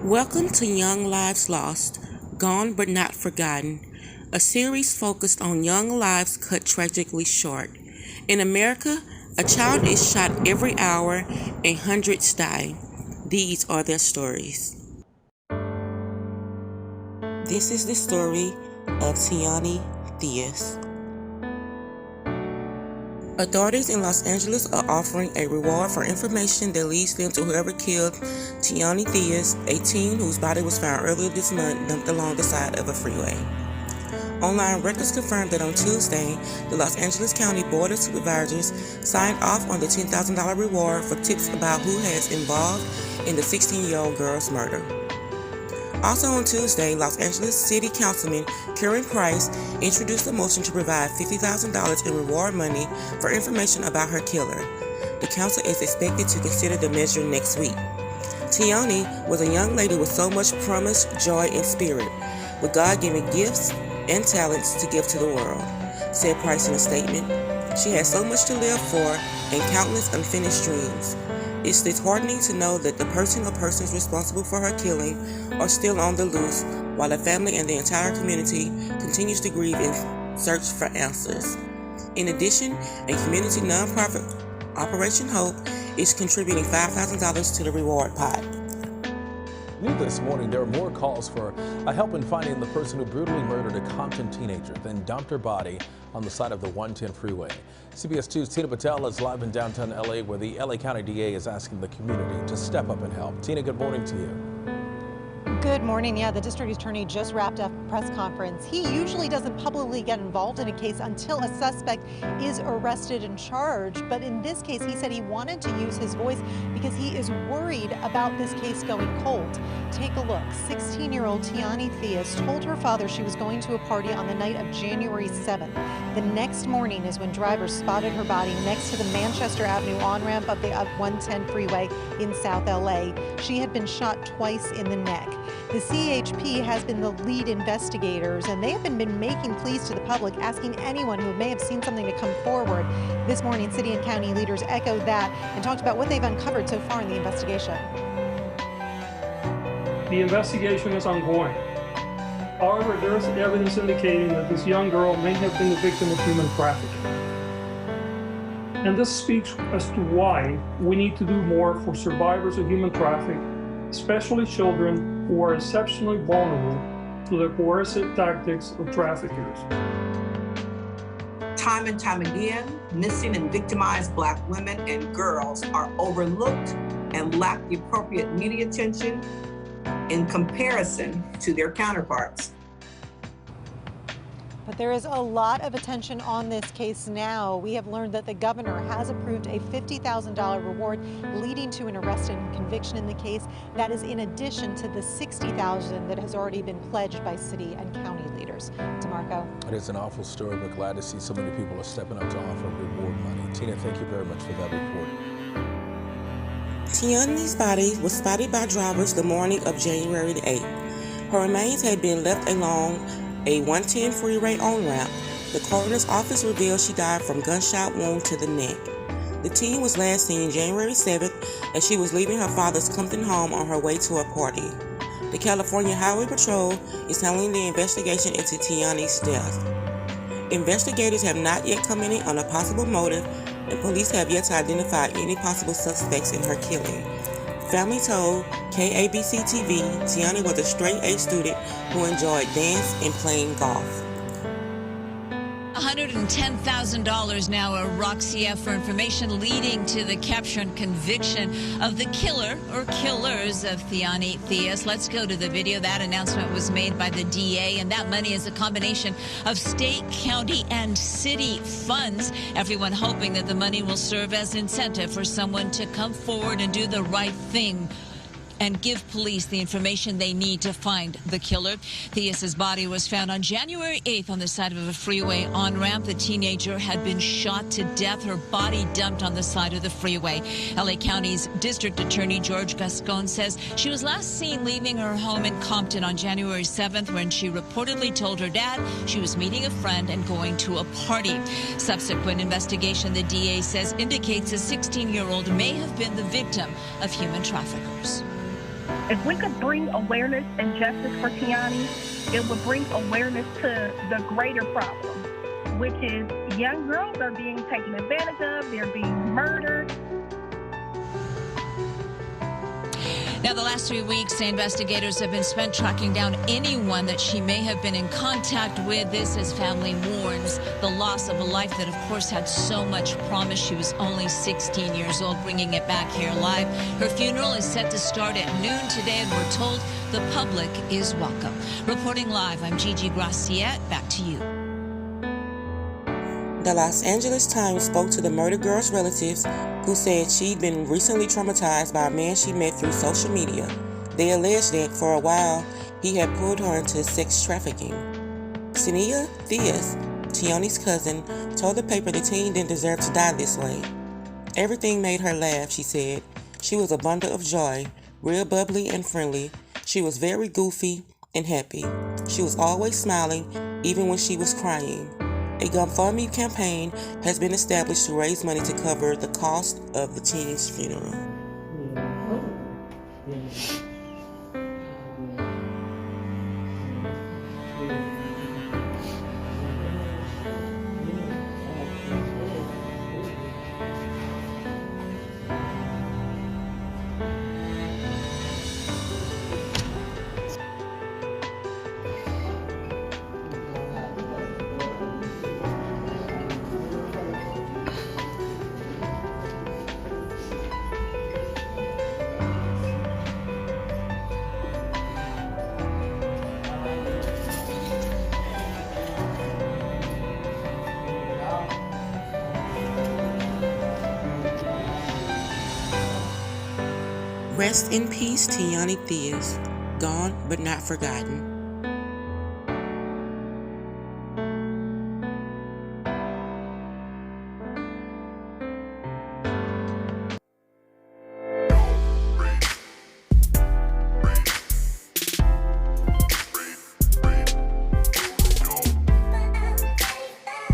Welcome to Young Lives Lost, Gone But Not Forgotten, a series focused on young lives cut tragically short. In America, a child is shot every hour and hundreds die. These are their stories. This is the story of Tioni Theus. Authorities in Los Angeles are offering a reward for information that leads them to whoever killed Tioni Theus, a teen whose body was found earlier this month dumped along the side of a freeway. Online records confirmed that on Tuesday, the Los Angeles County Board of Supervisors signed off on the $10,000 reward for tips about who has involved in the 16-year-old girl's murder. Also on Tuesday, Los Angeles City Councilman Karen Price introduced a motion to provide $50,000 in reward money for information about her killer. The council is expected to consider the measure next week. Tioni was a young lady with so much promise, joy, and spirit, with God-given gifts and talents to give to the world, said Price in a statement. She has so much to live for and countless unfinished dreams. It's disheartening to know that the person or persons responsible for her killing are still on the loose, while the family and the entire community continues to grieve and search for answers. In addition, a community nonprofit, Operation Hope, is contributing $5,000 to the reward pot. New this morning, there are more calls for help in finding the person who brutally murdered a Compton teenager, then dumped her body on the side of the 110 freeway. CBS 2's Tina Patel is live in downtown LA, where the LA County DA is asking the community to step up and help. Tina, good morning to you. Good morning. Yeah, the district attorney just wrapped up a press conference. He usually doesn't publicly get involved in a case until a suspect is arrested and charged. But in this case, he said he wanted to use his voice because he is worried about this case going cold. Take a look. 16-year-old Tioni Theus told her father she was going to a party on the night of January 7th. The next morning is when drivers spotted her body next to the Manchester Avenue on-ramp of the 110 freeway in South LA. She had been shot twice in the neck. The CHP has been the lead investigators, and they have been making pleas to the public, asking anyone who may have seen something to come forward. This morning, city and county leaders echoed that and talked about what they've uncovered so far in the investigation. The investigation is ongoing. However, there is evidence indicating that this young girl may have been the victim of human trafficking. And this speaks as to why we need to do more for survivors of human trafficking, especially children who are exceptionally vulnerable to the coercive tactics of traffickers. Time and time again, missing and victimized Black women and girls are overlooked and lack the appropriate media attention in comparison to their counterparts. But there is a lot of attention on this case now. We have learned that the governor has approved a $50,000 reward leading to an arrest and conviction in the case. That is in addition to the $60,000 that has already been pledged by city and county leaders. DeMarco. It is an awful story, but glad to see so many people are stepping up to offer reward money. Tina, thank you very much for that report. Tioni's body was spotted by drivers the morning of January 8th. Her remains had been left along a 110 freeway on-ramp. The coroner's office revealed she died from gunshot wound to the neck. The teen was last seen January 7th as she was leaving her father's Compton home on her way to a party. The California Highway Patrol is handling the investigation into Tioni's death. Investigators have not yet commented on a possible motive, and police have yet to identify any possible suspects in her killing. Family told KABC TV Tioni was a straight-A student who enjoyed dance and playing golf. $110,000 now a Roxy for information leading to the capture and conviction of the killer or killers of Tioni Theus. Let's go to the video. That announcement was made by the DA, and that money is a combination of state, county, and city funds. Everyone hoping that the money will serve as incentive for someone to come forward and do the right thing and give police the information they need to find the killer. Theus's body was found on January 8th on the side of a freeway on-ramp. The teenager had been shot to death, her body dumped on the side of the freeway. LA County's District Attorney George Gascon says she was last seen leaving her home in Compton on January 7th when she reportedly told her dad she was meeting a friend and going to a party. Subsequent investigation, the DA says, indicates a 16-year-old may have been the victim of human traffickers. If we could bring awareness and justice for Tioni, it would bring awareness to the greater problem, which is young girls are being taken advantage of, they're being murdered. Now, the last 3 weeks, investigators have been spent tracking down anyone that she may have been in contact with. This as family mourns the loss of a life that, of course, had so much promise. She was only 16 years old, bringing it back here live. Her funeral is set to start at noon today, and we're told the public is welcome. Reporting live, I'm Gigi Graciette. Back to you. The Los Angeles Times spoke to the murdered girl's relatives, who said she'd been recently traumatized by a man she met through social media. They alleged that, for a while, he had pulled her into sex trafficking. Tioni Theus, Tioni's cousin, told the paper the teen didn't deserve to die this way. Everything made her laugh, she said. She was a bundle of joy, real bubbly and friendly. She was very goofy and happy. She was always smiling, even when she was crying. A GoFundMe campaign has been established to raise money to cover the cost of the teen's funeral. Rest in peace, Tioni Theus, gone but not forgotten.